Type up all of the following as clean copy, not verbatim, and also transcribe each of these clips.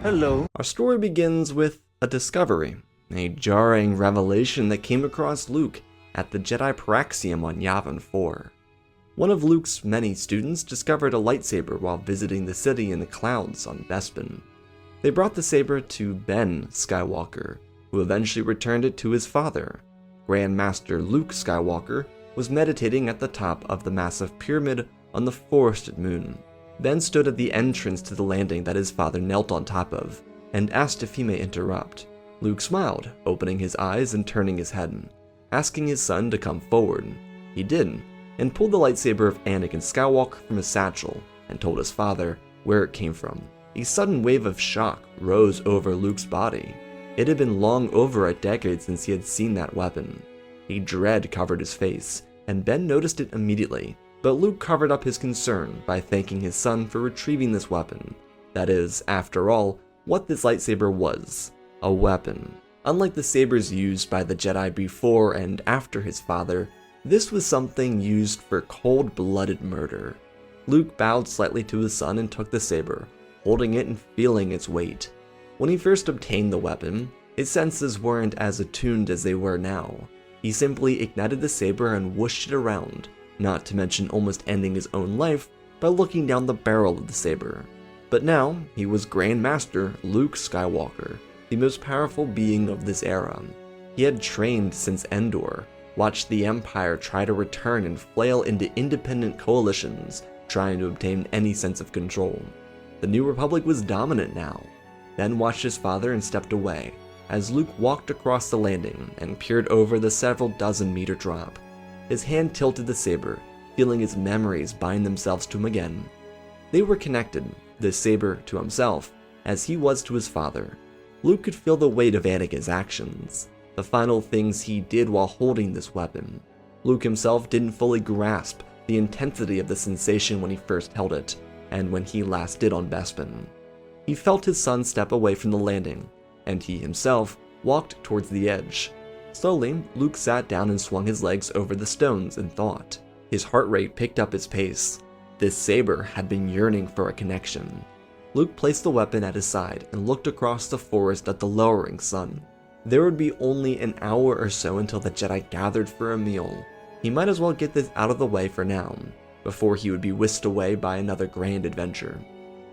Hello. Our story begins with a discovery, a jarring revelation that came across Luke at the Jedi Praxium on Yavin 4. One of Luke's many students discovered a lightsaber while visiting the city in the clouds on Bespin. They brought the saber to Ben Skywalker, who eventually returned it to his father. Grand Master Luke Skywalker was meditating at the top of the massive pyramid on the forested moon. Ben stood at the entrance to the landing that his father knelt on top of, and asked if he may interrupt. Luke smiled, opening his eyes and turning his head, asking his son to come forward. He did, and pulled the lightsaber of Anakin Skywalker from his satchel, and told his father where it came from. A sudden wave of shock rose over Luke's body. It had been long over a decade since he had seen that weapon. A dread covered his face, and Ben noticed it immediately, but Luke covered up his concern by thanking his son for retrieving this weapon. That is, after all, what this lightsaber was, a weapon. Unlike the sabers used by the Jedi before and after his father, this was something used for cold-blooded murder. Luke bowed slightly to his son and took the saber, holding it and feeling its weight. When he first obtained the weapon, his senses weren't as attuned as they were now. He simply ignited the saber and whooshed it around, not to mention almost ending his own life by looking down the barrel of the saber. But now, he was Grand Master Luke Skywalker, the most powerful being of this era. He had trained since Endor, watched the Empire try to return and flail into independent coalitions, trying to obtain any sense of control. The New Republic was dominant now. Ben watched his father and stepped away, as Luke walked across the landing and peered over the several dozen-meter drop. His hand tilted the saber, feeling his memories bind themselves to him again. They were connected, this saber to himself, as he was to his father. Luke could feel the weight of Anakin's actions, the final things he did while holding this weapon. Luke himself didn't fully grasp the intensity of the sensation when he first held it, and when he last did on Bespin. He felt his son step away from the landing, and he himself walked towards the edge. Slowly, Luke sat down and swung his legs over the stones in thought. His heart rate picked up its pace. This saber had been yearning for a connection. Luke placed the weapon at his side and looked across the forest at the lowering sun. There would be only an hour or so until the Jedi gathered for a meal. He might as well get this out of the way for now, before he would be whisked away by another grand adventure.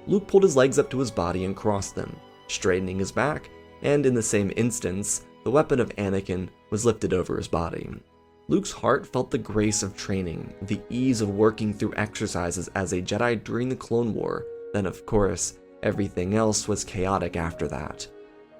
Luke pulled his legs up to his body and crossed them, straightening his back, and in the same instance, the weapon of Anakin was lifted over his body. Luke's heart felt the grace of training, the ease of working through exercises as a Jedi during the Clone War. Then of course, everything else was chaotic after that.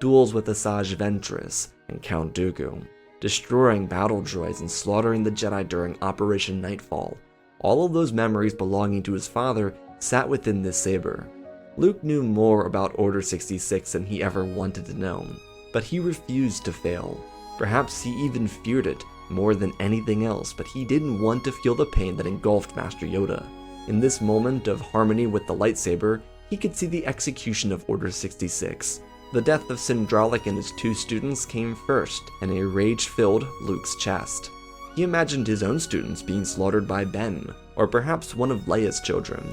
Duels with Asajj Ventress and Count Dooku, destroying battle droids and slaughtering the Jedi during Operation Nightfall. All of those memories belonging to his father sat within this saber. Luke knew more about Order 66 than he ever wanted to know, but he refused to fail. Perhaps he even feared it more than anything else, but he didn't want to feel the pain that engulfed Master Yoda. In this moment of harmony with the lightsaber, he could see the execution of Order 66. The death of Sindralik and his two students came first, and a rage filled Luke's chest. He imagined his own students being slaughtered by Ben, or perhaps one of Leia's children.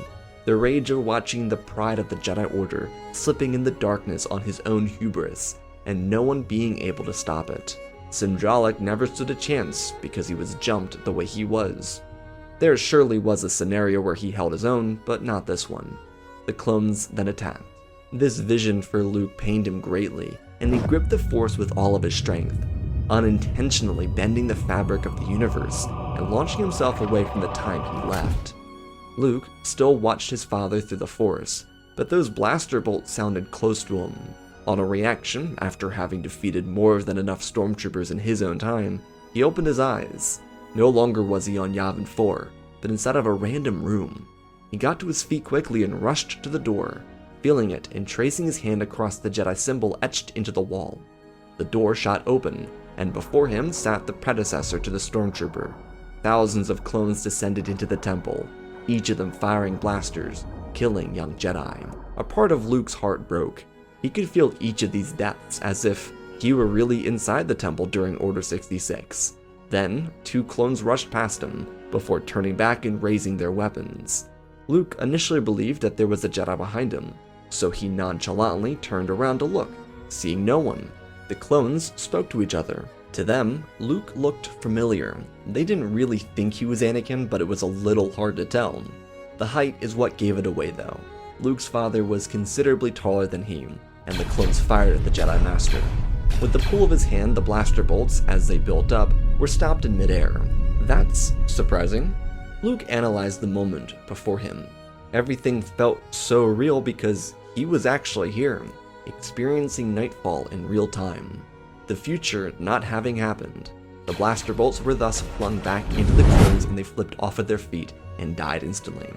The rage of watching the pride of the Jedi Order slipping in the darkness on his own hubris, and no one being able to stop it. Sindralik never stood a chance because he was jumped the way he was. There surely was a scenario where he held his own, but not this one. The clones then attacked. This vision for Luke pained him greatly, and he gripped the Force with all of his strength, unintentionally bending the fabric of the universe and launching himself away from the time he left. Luke still watched his father through the Force, but those blaster bolts sounded close to him. On a reaction, after having defeated more than enough stormtroopers in his own time, he opened his eyes. No longer was he on Yavin 4, but inside of a random room. He got to his feet quickly and rushed to the door, feeling it and tracing his hand across the Jedi symbol etched into the wall. The door shot open, and before him sat the predecessor to the stormtrooper. Thousands of clones descended into the temple, each of them firing blasters, killing young Jedi. A part of Luke's heart broke. He could feel each of these deaths as if he were really inside the temple during Order 66. Then, two clones rushed past him, before turning back and raising their weapons. Luke initially believed that there was a Jedi behind him, so he nonchalantly turned around to look. Seeing no one, the clones spoke to each other. To them, Luke looked familiar. They didn't really think he was Anakin, but it was a little hard to tell. The height is what gave it away though. Luke's father was considerably taller than he, and the clones fired at the Jedi Master. With the pull of his hand, the blaster bolts, as they built up, were stopped in midair. That's surprising. Luke analyzed the moment before him. Everything felt so real because he was actually here, experiencing nightfall in real time. The future not having happened. The blaster bolts were thus flung back into the clones and they flipped off at their feet and died instantly.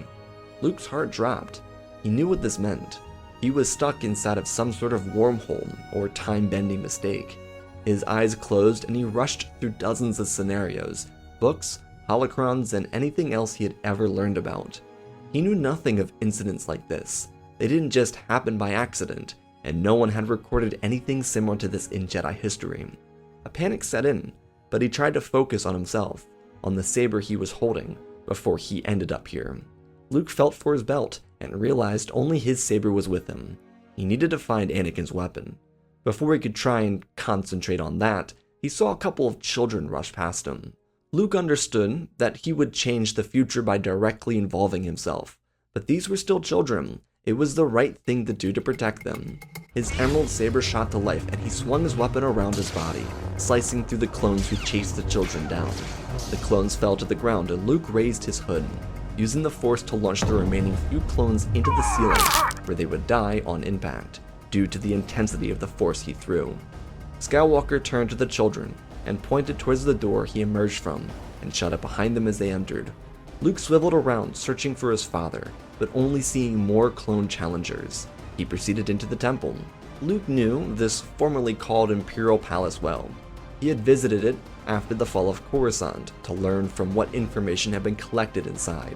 Luke's heart dropped. He knew what this meant. He was stuck inside of some sort of wormhole or time-bending mistake. His eyes closed and he rushed through dozens of scenarios, books, holocrons, and anything else he had ever learned about. He knew nothing of incidents like this. They didn't just happen by accident, and no one had recorded anything similar to this in Jedi history. A panic set in, but he tried to focus on himself, on the saber he was holding, before he ended up here. Luke felt for his belt and realized only his saber was with him. He needed to find Anakin's weapon. Before he could try and concentrate on that, he saw a couple of children rush past him. Luke understood that he would change the future by directly involving himself, but these were still children. It was the right thing to do to protect them. His emerald saber shot to life and he swung his weapon around his body, slicing through the clones who chased the children down. The clones fell to the ground and Luke raised his hood, using the Force to launch the remaining few clones into the ceiling, where they would die on impact, due to the intensity of the Force he threw. Skywalker turned to the children and pointed towards the door he emerged from, and shut it behind them as they entered. Luke swiveled around, searching for his father, but only seeing more clone challengers. He proceeded into the temple. Luke knew this formerly called Imperial Palace well. He had visited it after the fall of Coruscant to learn from what information had been collected inside.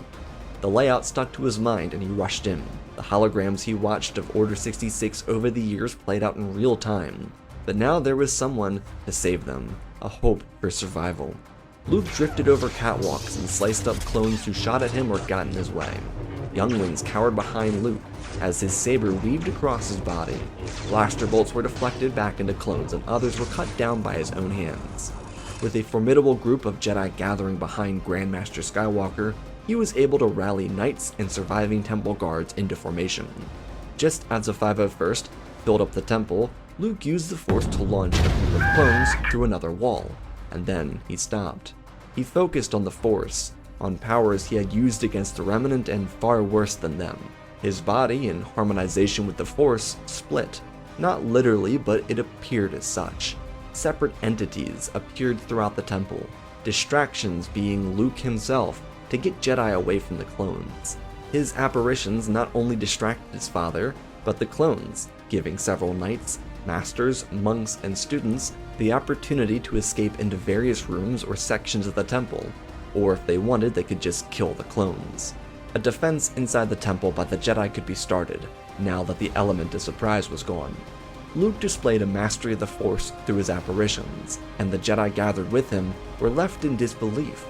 The layout stuck to his mind and he rushed in. The holograms he watched of Order 66 over the years played out in real time, but now there was someone to save them, a hope for survival. Luke drifted over catwalks and sliced up clones who shot at him or got in his way. Younglings cowered behind Luke as his saber weaved across his body. Blaster bolts were deflected back into clones and others were cut down by his own hands. With a formidable group of Jedi gathering behind Grandmaster Skywalker, he was able to rally knights and surviving temple guards into formation. Just as the 501st filled up the temple, Luke used the Force to launch a group of clones through another wall, and then he stopped. He focused on the Force, on powers he had used against the Remnant and far worse than them. His body, in harmonization with the Force, split. Not literally, but it appeared as such. Separate entities appeared throughout the temple, distractions being Luke himself to get Jedi away from the clones. His apparitions not only distracted his father, but the clones, giving several knights, masters, monks, and students the opportunity to escape into various rooms or sections of the temple, or if they wanted, they could just kill the clones. A defense inside the temple by the Jedi could be started, now that the element of surprise was gone. Luke displayed a mastery of the Force through his apparitions, and the Jedi gathered with him were left in disbelief,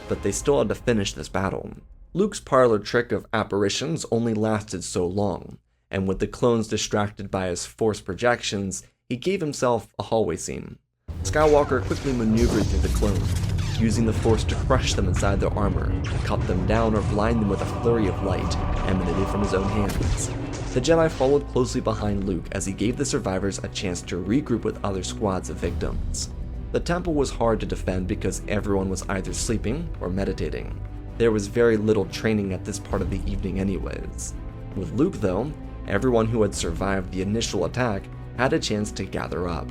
but they still had to finish this battle. Luke's parlor trick of apparitions only lasted so long, and with the clones distracted by his Force projections, he gave himself a hallway scene. Skywalker quickly maneuvered through the clones, using the Force to crush them inside their armor, cut them down, or blind them with a flurry of light emanated from his own hands. The Jedi followed closely behind Luke as he gave the survivors a chance to regroup with other squads of victims. The temple was hard to defend because everyone was either sleeping or meditating. There was very little training at this part of the evening anyways. With Luke though, everyone who had survived the initial attack had a chance to gather up.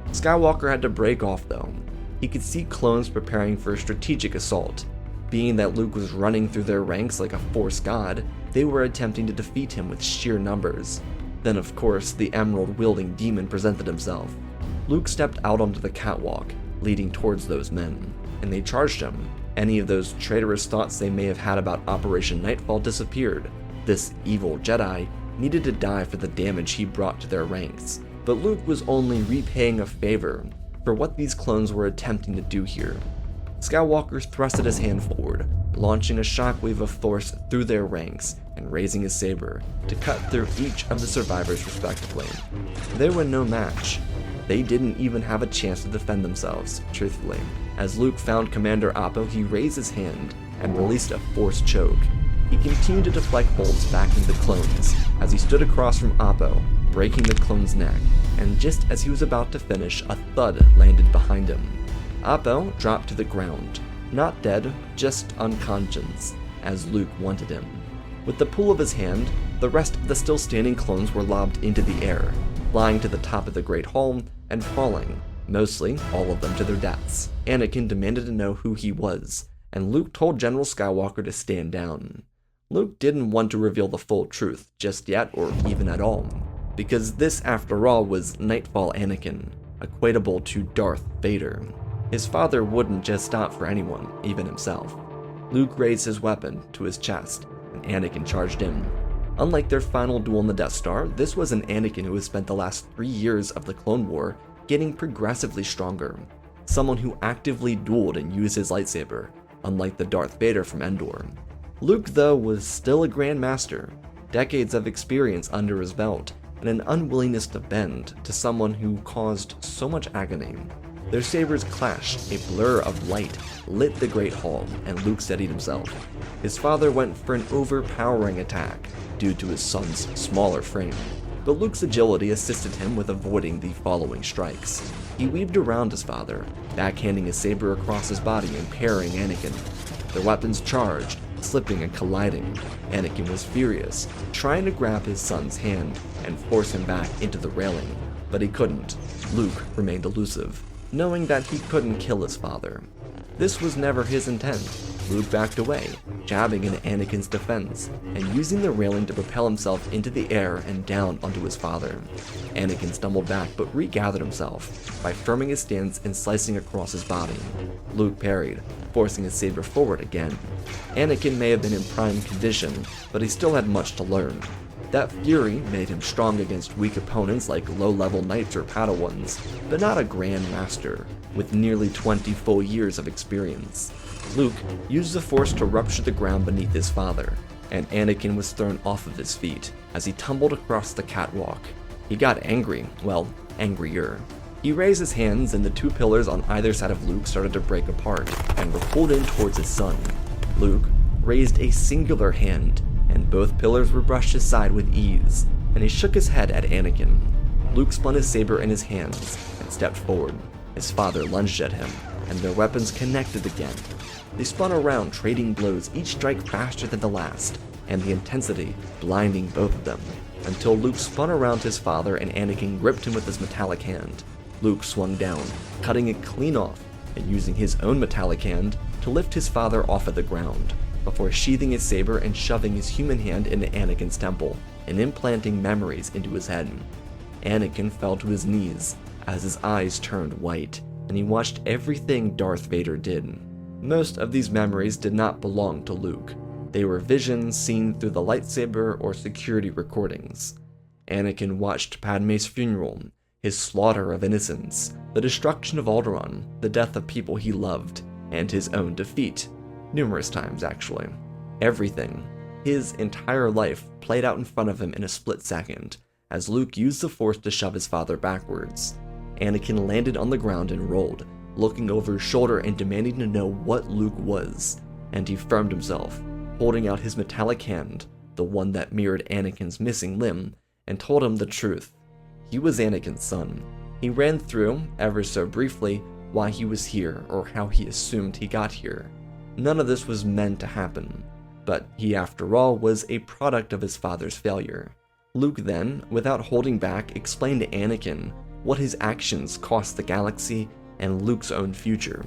Skywalker had to break off though. He could see clones preparing for a strategic assault. Being that Luke was running through their ranks like a Force god, they were attempting to defeat him with sheer numbers. Then of course, the emerald-wielding demon presented himself. Luke stepped out onto the catwalk, leading towards those men, and they charged him. Any of those traitorous thoughts they may have had about Operation Nightfall disappeared. This evil Jedi needed to die for the damage he brought to their ranks, but Luke was only repaying a favor for what these clones were attempting to do here. Skywalker thrusted his hand forward, launching a shockwave of force through their ranks and raising his saber to cut through each of the survivors respectively. They were no match. They didn't even have a chance to defend themselves, truthfully. As Luke found Commander Oppo, he raised his hand and released a force choke. He continued to deflect bolts back into the clones as he stood across from Oppo, breaking the clone's neck, and just as he was about to finish, a thud landed behind him. Oppo dropped to the ground, not dead, just unconscious, as Luke wanted him. With the pull of his hand, the rest of the still standing clones were lobbed into the air, flying to the top of the Great Hall and falling, mostly all of them to their deaths. Anakin demanded to know who he was, and Luke told General Skywalker to stand down. Luke didn't want to reveal the full truth just yet, or even at all, because this, after all, was Nightfall Anakin, equatable to Darth Vader. His father wouldn't just stop for anyone, even himself. Luke raised his weapon to his chest, and Anakin charged in. Unlike their final duel on the Death Star, this was an Anakin who had spent the last 3 years of the Clone War getting progressively stronger. Someone who actively dueled and used his lightsaber, unlike the Darth Vader from Endor. Luke, though, was still a Grand Master, decades of experience under his belt, and an unwillingness to bend to someone who caused so much agony. Their sabers clashed, a blur of light lit the Great Hall, and Luke steadied himself. His father went for an overpowering attack, due to his son's smaller frame, but Luke's agility assisted him with avoiding the following strikes. He weaved around his father, backhanding his saber across his body and parrying Anakin. Their weapons charged, slipping and colliding. Anakin was furious, trying to grab his son's hand and force him back into the railing, but he couldn't. Luke remained elusive, knowing that he couldn't kill his father. This was never his intent. Luke backed away, jabbing into Anakin's defense, and using the railing to propel himself into the air and down onto his father. Anakin stumbled back but regathered himself by firming his stance and slicing across his body. Luke parried, forcing his saber forward again. Anakin may have been in prime condition, but he still had much to learn. That fury made him strong against weak opponents like low-level knights or Padawans, but not a Grand Master, with nearly 20 full years of experience. Luke used the Force to rupture the ground beneath his father, and Anakin was thrown off of his feet as he tumbled across the catwalk. He got angry, well, angrier. He raised his hands and the 2 pillars on either side of Luke started to break apart and were pulled in towards his son. Luke raised a singular hand, and both pillars were brushed aside with ease, and he shook his head at Anakin. Luke spun his saber in his hands and stepped forward. His father lunged at him, and their weapons connected again. They spun around, trading blows, each strike faster than the last, and the intensity blinding both of them, until Luke spun around his father and Anakin gripped him with his metallic hand. Luke swung down, cutting it clean off, and using his own metallic hand to lift his father off of the ground, before sheathing his saber and shoving his human hand into Anakin's temple, and implanting memories into his head. Anakin fell to his knees as his eyes turned white, and he watched everything Darth Vader did. Most of these memories did not belong to Luke. They were visions seen through the lightsaber or security recordings. Anakin watched Padme's funeral, his slaughter of innocents, the destruction of Alderaan, the death of people he loved, and his own defeat. Numerous times, actually. Everything, his entire life, played out in front of him in a split second, as Luke used the Force to shove his father backwards. Anakin landed on the ground and rolled, looking over his shoulder and demanding to know what Luke was, and he firmed himself, holding out his metallic hand, the one that mirrored Anakin's missing limb, and told him the truth. He was Anakin's son. He ran through, ever so briefly, why he was here, or how he assumed he got here. None of this was meant to happen, but he, after all, was a product of his father's failure. Luke then, without holding back, explained to Anakin what his actions cost the galaxy and Luke's own future.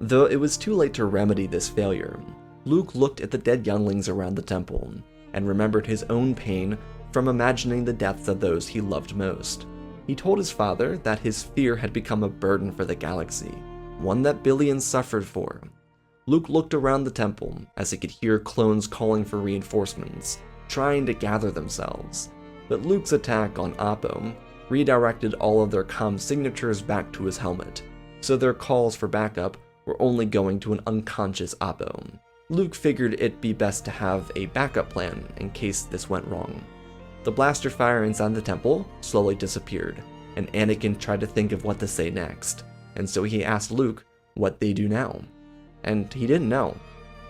Though it was too late to remedy this failure, Luke looked at the dead younglings around the temple and remembered his own pain from imagining the deaths of those he loved most. He told his father that his fear had become a burden for the galaxy, one that billions suffered for. Luke looked around the temple as he could hear clones calling for reinforcements, trying to gather themselves. But Luke's attack on Oppo redirected all of their comm signatures back to his helmet, so their calls for backup were only going to an unconscious Oppo. Luke figured it'd be best to have a backup plan in case this went wrong. The blaster fire inside the temple slowly disappeared, and Anakin tried to think of what to say next, and so he asked Luke what they do now. And he didn't know.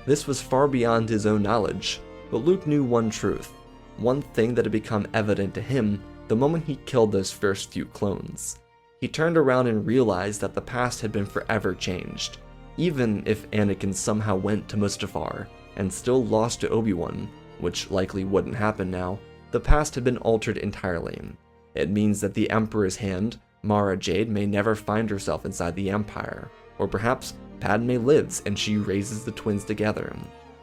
This was far beyond his own knowledge, but Luke knew one truth, one thing that had become evident to him the moment he killed those first few clones. He turned around and realized that the past had been forever changed. Even if Anakin somehow went to Mustafar and still lost to Obi-Wan, which likely wouldn't happen now, the past had been altered entirely. It means that the Emperor's hand, Mara Jade, may never find herself inside the Empire, or perhaps Padme lives and she raises the twins together.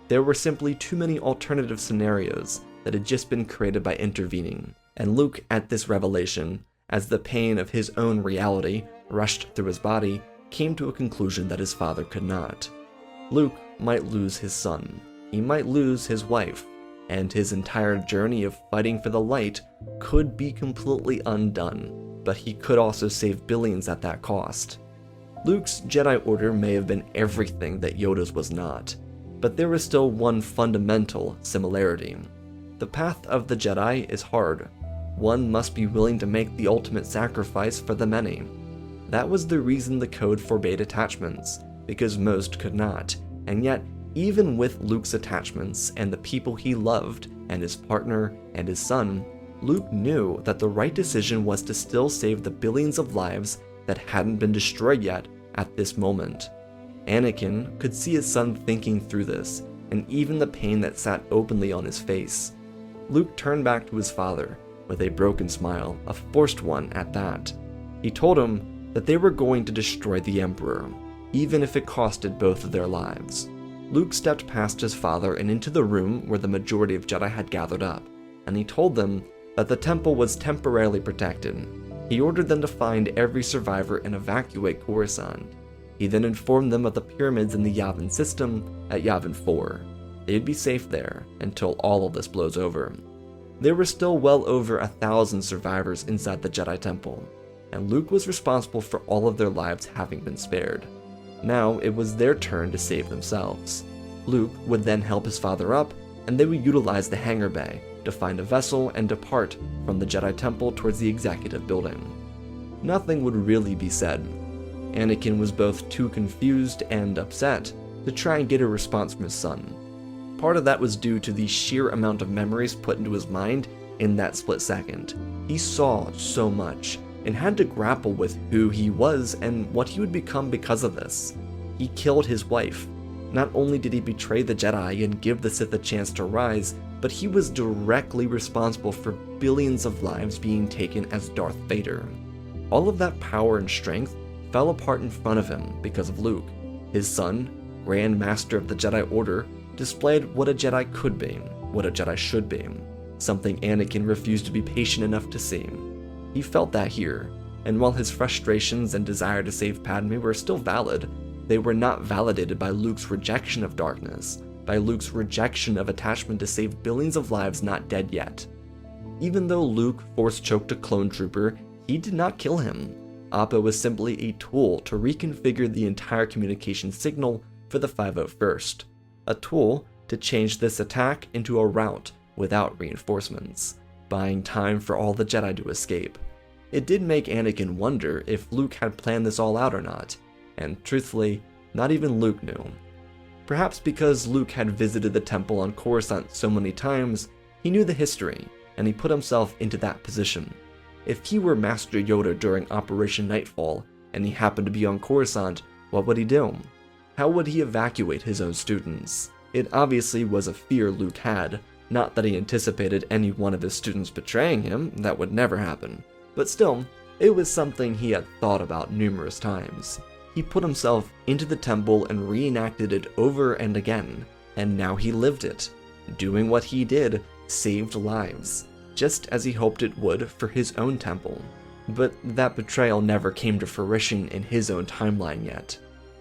There were simply too many alternative scenarios that had just been created by intervening, and Luke, at this revelation, as the pain of his own reality rushed through his body, came to a conclusion that his father could not. Luke might lose his son, he might lose his wife, and his entire journey of fighting for the light could be completely undone, but he could also save billions at that cost. Luke's Jedi Order may have been everything that Yoda's was not, but there was still one fundamental similarity. The path of the Jedi is hard. One must be willing to make the ultimate sacrifice for the many. That was the reason the code forbade attachments, because most could not, and yet, even with Luke's attachments and the people he loved, and his partner and his son, Luke knew that the right decision was to still save the billions of lives that hadn't been destroyed yet at this moment. Anakin could see his son thinking through this, and even the pain that sat openly on his face. Luke turned back to his father with a broken smile, a forced one at that. He told him that they were going to destroy the Emperor, even if it costed both of their lives. Luke stepped past his father and into the room where the majority of Jedi had gathered up, and he told them that the temple was temporarily protected. He ordered them to find every survivor and evacuate Coruscant. He then informed them of the pyramids in the Yavin system at Yavin 4. They'd be safe there until all of this blows over. There were still well over 1,000 survivors inside the Jedi Temple, and Luke was responsible for all of their lives having been spared. Now it was their turn to save themselves. Luke would then help his father up, and they would utilize the hangar bay to find a vessel and depart from the Jedi Temple towards the executive building. Nothing would really be said. Anakin was both too confused and upset to try and get a response from his son. Part of that was due to the sheer amount of memories put into his mind in that split second. He saw so much, and had to grapple with who he was and what he would become because of this. He killed his wife. Not only did he betray the Jedi and give the Sith a chance to rise, but he was directly responsible for billions of lives being taken as Darth Vader. All of that power and strength fell apart in front of him because of Luke. His son, Grand Master of the Jedi Order, displayed what a Jedi could be, what a Jedi should be, something Anakin refused to be patient enough to see. He felt that here, and while his frustrations and desire to save Padme were still valid, they were not validated by Luke's rejection of darkness, by Luke's rejection of attachment to save billions of lives not dead yet. Even though Luke force-choked a clone trooper, he did not kill him. Oppo was simply a tool to reconfigure the entire communication signal for the 501st, a tool to change this attack into a rout without reinforcements, buying time for all the Jedi to escape. It did make Anakin wonder if Luke had planned this all out or not, and truthfully, not even Luke knew. Perhaps because Luke had visited the temple on Coruscant so many times, he knew the history, and he put himself into that position. If he were Master Yoda during Operation Nightfall, and he happened to be on Coruscant, what would he do? How would he evacuate his own students? It obviously was a fear Luke had, not that he anticipated any one of his students betraying him, that would never happen. But still, it was something he had thought about numerous times. He put himself into the temple and reenacted it over and again, and now he lived it. Doing what he did saved lives, just as he hoped it would for his own temple. But that betrayal never came to fruition in his own timeline yet.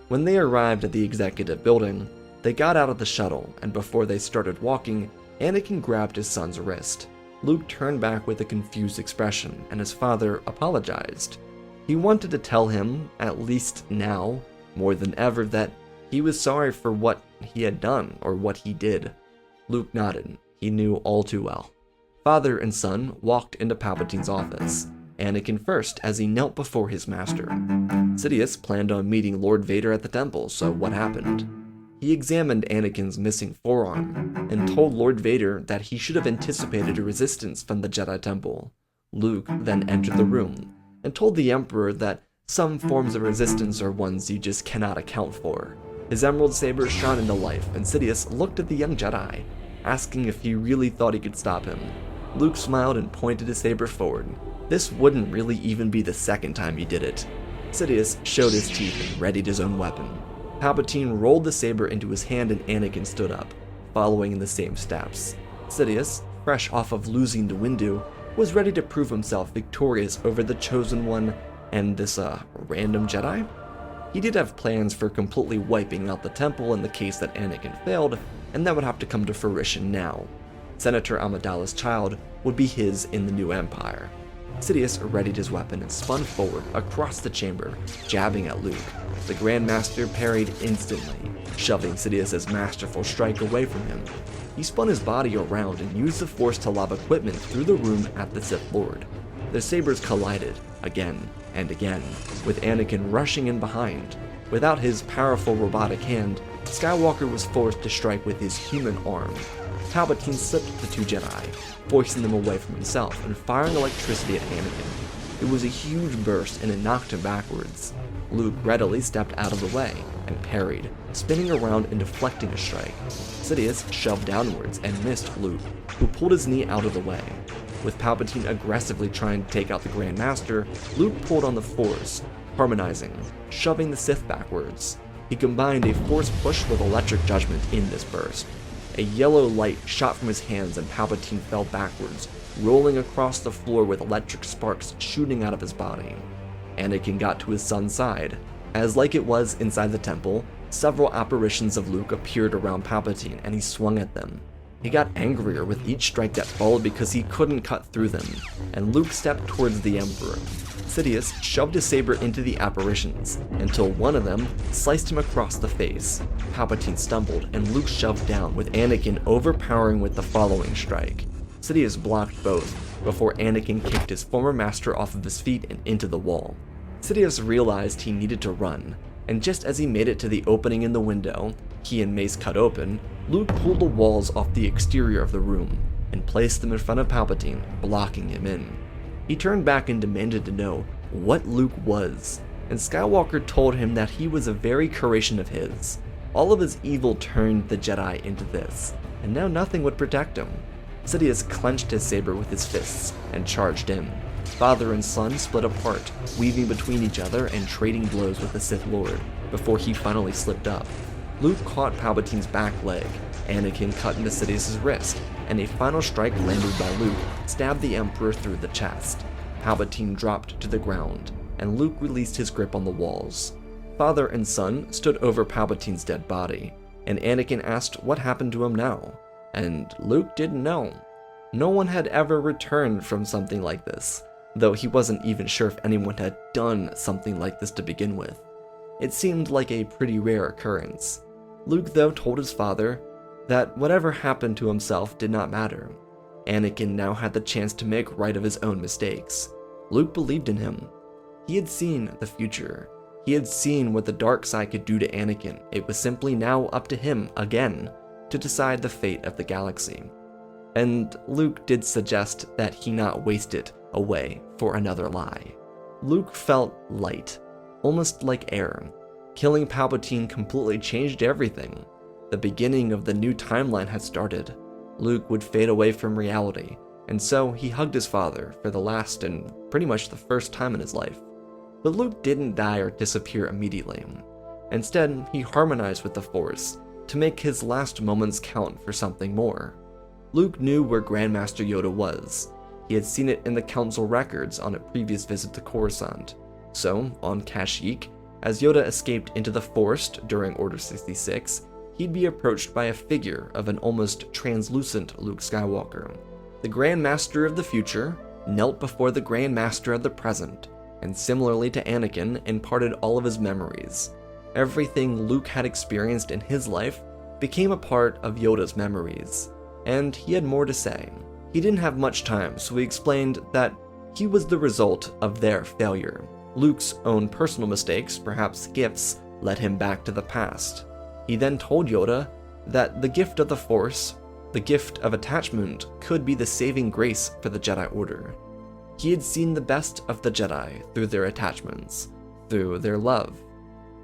When they arrived at the executive building, they got out of the shuttle, and before they started walking, Anakin grabbed his son's wrist. Luke turned back with a confused expression, and his father apologized. He wanted to tell him, at least now, more than ever, that He was sorry for what he had done, or what he did. Luke nodded. He knew all too well. Father and son walked into Palpatine's office, Anakin first as he knelt before his master. Sidious planned on meeting Lord Vader at the temple, so what happened? He examined Anakin's missing forearm, and told Lord Vader that he should have anticipated a resistance from the Jedi Temple. Luke then entered the room, and told the Emperor that some forms of resistance are ones you just cannot account for. His emerald saber shone into life, and Sidious looked at the young Jedi, asking if he really thought he could stop him. Luke smiled and pointed his saber forward. This wouldn't really even be the second time he did it. Sidious showed his teeth and readied his own weapon. Palpatine rolled the saber into his hand and Anakin stood up, following in the same steps. Sidious, fresh off of losing to Windu, was ready to prove himself victorious over the Chosen One and this, random Jedi? He did have plans for completely wiping out the temple in the case that Anakin failed, and that would have to come to fruition now. Senator Amidala's child would be his in the new empire. Sidious readied his weapon and spun forward across the chamber, jabbing at Luke. The Grand Master parried instantly, shoving Sidious's masterful strike away from him. He spun his body around and used the Force to lob equipment through the room at the Sith Lord. Their sabers collided, again and again, with Anakin rushing in behind. Without his powerful robotic hand, Skywalker was forced to strike with his human arm. Palpatine slipped the two Jedi, forcing them away from himself and firing electricity at Anakin. It was a huge burst and it knocked him backwards. Luke readily stepped out of the way and parried, spinning around and deflecting a strike. Sidious shoved downwards and missed Luke, who pulled his knee out of the way. With Palpatine aggressively trying to take out the Grand Master, Luke pulled on the Force, harmonizing, shoving the Sith backwards. He combined a Force push with electric judgment in this burst. A yellow light shot from his hands and Palpatine fell backwards, rolling across the floor with electric sparks shooting out of his body. Anakin got to his son's side. As like it was inside the temple, several apparitions of Luke appeared around Palpatine and he swung at them. He got angrier with each strike that followed because he couldn't cut through them, and Luke stepped towards the Emperor. Sidious shoved his saber into the apparitions, until one of them sliced him across the face. Palpatine stumbled, and Luke shoved down, with Anakin overpowering with the following strike. Sidious blocked both, before Anakin kicked his former master off of his feet and into the wall. Sidious realized he needed to run, and just as he made it to the opening in the window, he and Mace cut open, Luke pulled the walls off the exterior of the room, and placed them in front of Palpatine, blocking him in. He turned back and demanded to know what Luke was, and Skywalker told him that he was a very creation of his. All of his evil turned the Jedi into this, and now nothing would protect him. Sidious clenched his saber with his fists, and charged in. Father and son split apart, weaving between each other and trading blows with the Sith Lord, before he finally slipped up. Luke caught Palpatine's back leg, Anakin cut into Sidious's wrist, and a final strike landed by Luke stabbed the Emperor through the chest. Palpatine dropped to the ground, and Luke released his grip on the walls. Father and son stood over Palpatine's dead body, and Anakin asked what happened to him now, and Luke didn't know. No one had ever returned from something like this, though he wasn't even sure if anyone had done something like this to begin with. It seemed like a pretty rare occurrence. Luke, though, told his father that whatever happened to himself did not matter. Anakin now had the chance to make right of his own mistakes. Luke believed in him. He had seen the future. He had seen what the dark side could do to Anakin. It was simply now up to him, again, to decide the fate of the galaxy. And Luke did suggest that he not waste it away for another lie. Luke felt light, almost like air. Killing Palpatine completely changed everything. The beginning of the new timeline had started. Luke would fade away from reality, and so he hugged his father for the last and pretty much the first time in his life. But Luke didn't die or disappear immediately. Instead, he harmonized with the Force to make his last moments count for something more. Luke knew where Grandmaster Yoda was. He had seen it in the Council records on a previous visit to Coruscant. So, on Kashyyyk, as Yoda escaped into the Forest during Order 66, he'd be approached by a figure of an almost translucent Luke Skywalker. The Grand Master of the future knelt before the Grand Master of the present, and similarly to Anakin, imparted all of his memories. everything Luke had experienced in his life became a part of Yoda's memories, and he had more to say. He didn't have much time, so he explained that he was the result of their failure. Luke's own personal mistakes, perhaps gifts, led him back to the past. He then told Yoda that the gift of the Force, the gift of attachment, could be the saving grace for the Jedi Order. He had seen the best of the Jedi through their attachments, through their love.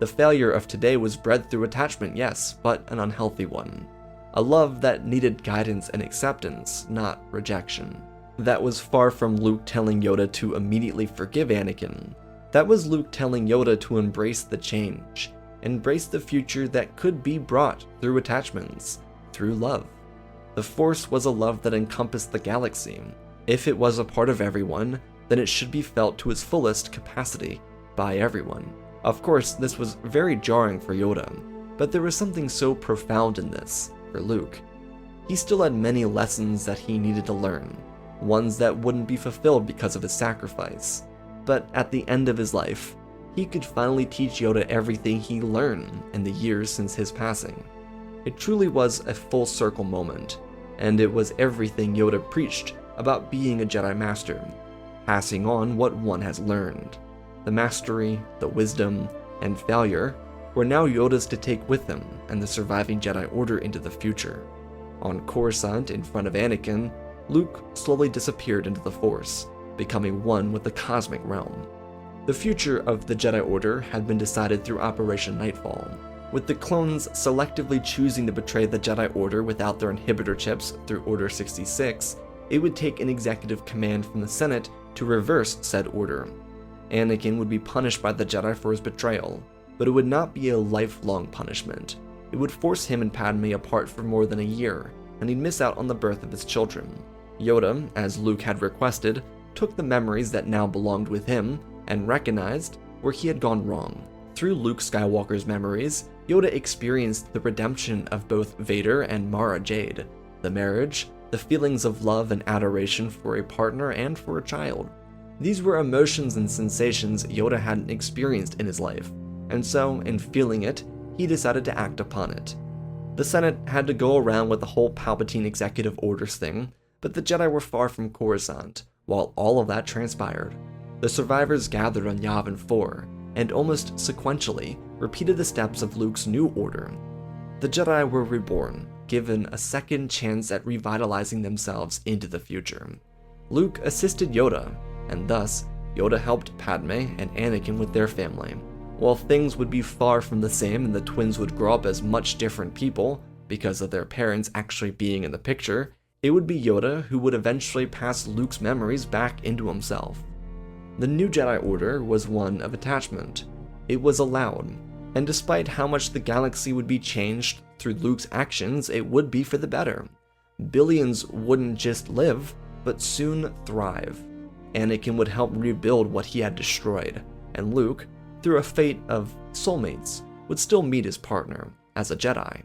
The failure of today was bred through attachment, yes, but an unhealthy one. A love that needed guidance and acceptance, not rejection. That was far from Luke telling Yoda to immediately forgive Anakin. That was Luke telling Yoda to embrace the change, embrace the future that could be brought through attachments, through love. The Force was a love that encompassed the galaxy. If it was a part of everyone, then it should be felt to its fullest capacity by everyone. Of course, this was very jarring for Yoda, but there was something so profound in this for Luke. He still had many lessons that he needed to learn, ones that wouldn't be fulfilled because of his sacrifice. But at the end of his life, he could finally teach Yoda everything he learned in the years since his passing. It truly was a full circle moment, and it was everything Yoda preached about being a Jedi Master, passing on what one has learned. The mastery, the wisdom, and failure were now Yoda's to take with him and the surviving Jedi Order into the future. On Coruscant, in front of Anakin, Luke slowly disappeared into the Force, becoming one with the cosmic realm. The future of the Jedi Order had been decided through Operation Nightfall, with the clones selectively choosing to betray the Jedi Order without their inhibitor chips through Order 66. It would take an executive command from the Senate to reverse said order. Anakin would be punished by the Jedi for his betrayal, but it would not be a lifelong punishment. It would force him and Padme apart for more than a year, and he'd miss out on the birth of his children. Yoda, as Luke had requested, took the memories that now belonged with him and recognized where he had gone wrong. Through Luke Skywalker's memories, Yoda experienced the redemption of both Vader and Mara Jade, the marriage, the feelings of love and adoration for a partner and for a child. These were emotions and sensations Yoda hadn't experienced in his life, and so, in feeling it, he decided to act upon it. The Senate had to go around with the whole Palpatine executive orders thing, but the Jedi were far from Coruscant while all of that transpired. The survivors gathered on Yavin 4, and almost sequentially repeated the steps of Luke's new order. The Jedi were reborn, given a second chance at revitalizing themselves into the future. Luke assisted Yoda, and thus, Yoda helped Padme and Anakin with their family. While things would be far from the same and the twins would grow up as much different people, because of their parents actually being in the picture, it would be Yoda who would eventually pass Luke's memories back into himself. The new Jedi Order was one of attachment. It was allowed, and despite how much the galaxy would be changed through Luke's actions, it would be for the better. Billions wouldn't just live, but soon thrive. Anakin would help rebuild what he had destroyed, and Luke, through a fate of soulmates, would still meet his partner as a Jedi.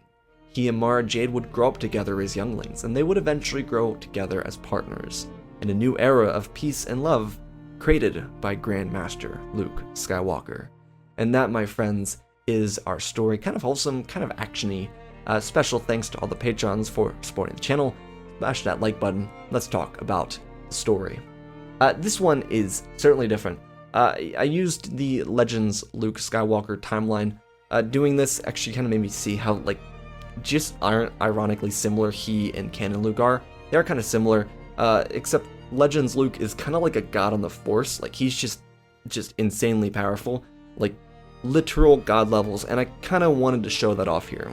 He and Mara Jade would grow up together as younglings, and they would eventually grow together as partners, in a new era of peace and love created by Grand Master Luke Skywalker. And that, my friends, is our story. Kind of wholesome, kind of actiony. Special thanks to all the patrons for supporting the channel. Smash that like button. Let's talk about the story. This one is certainly different. I used the Legends Luke Skywalker timeline. Doing this actually kind of made me see how, just ironically similar he and canon Luke are. They are kind of similar, except Legends Luke is kind of like a god on the Force. He's just insanely powerful, literal god levels, and I kind of wanted to show that off here.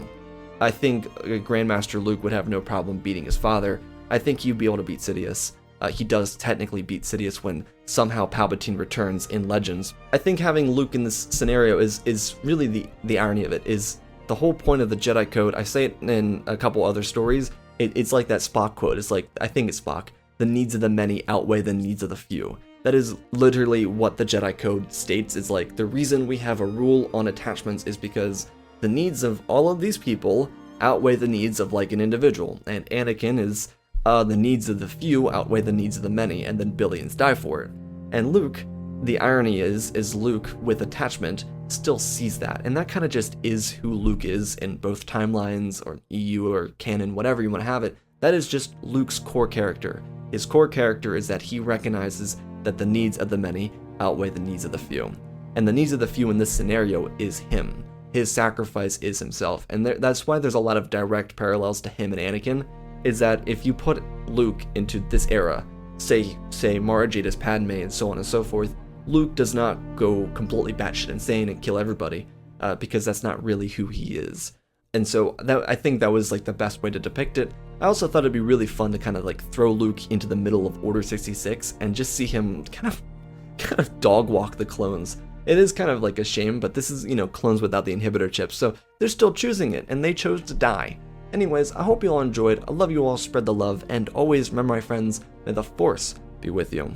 I think Grandmaster Luke would have no problem beating his father. I think he'd be able to beat Sidious. He does technically beat Sidious when somehow Palpatine returns in Legends. I think having Luke in this scenario is really the irony of it, is the whole point of the Jedi Code. I say it in a couple other stories. It's like that Spock quote. It's like, I think it's Spock, the needs of the many outweigh the needs of the few. That is literally what the Jedi Code states. It's like, the reason we have a rule on attachments is because the needs of all of these people outweigh the needs of an individual. And Anakin is the needs of the few outweigh the needs of the many, and then billions die for it. And Luke, the irony is Luke, with attachment, still sees that, and that kind of just is who Luke is in both timelines, or EU, or canon, whatever you want to have it. That is just Luke's core character. His core character is that he recognizes that the needs of the many outweigh the needs of the few. And the needs of the few in this scenario is him. His sacrifice is himself. And that's why there's a lot of direct parallels to him and Anakin, is that if you put Luke into this era, say Mara Jade as Padme and so on and so forth, Luke does not go completely batshit insane and kill everybody, because that's not really who he is. And so I think that was like the best way to depict it. I also thought it'd be really fun to kind of like throw Luke into the middle of Order 66 and just see him kind of dog walk the clones. It is kind of like a shame, but this is, clones without the inhibitor chips, so they're still choosing it, and they chose to die. Anyways, I hope you all enjoyed. I love you all, spread the love, and always remember, my friends, may the Force be with you.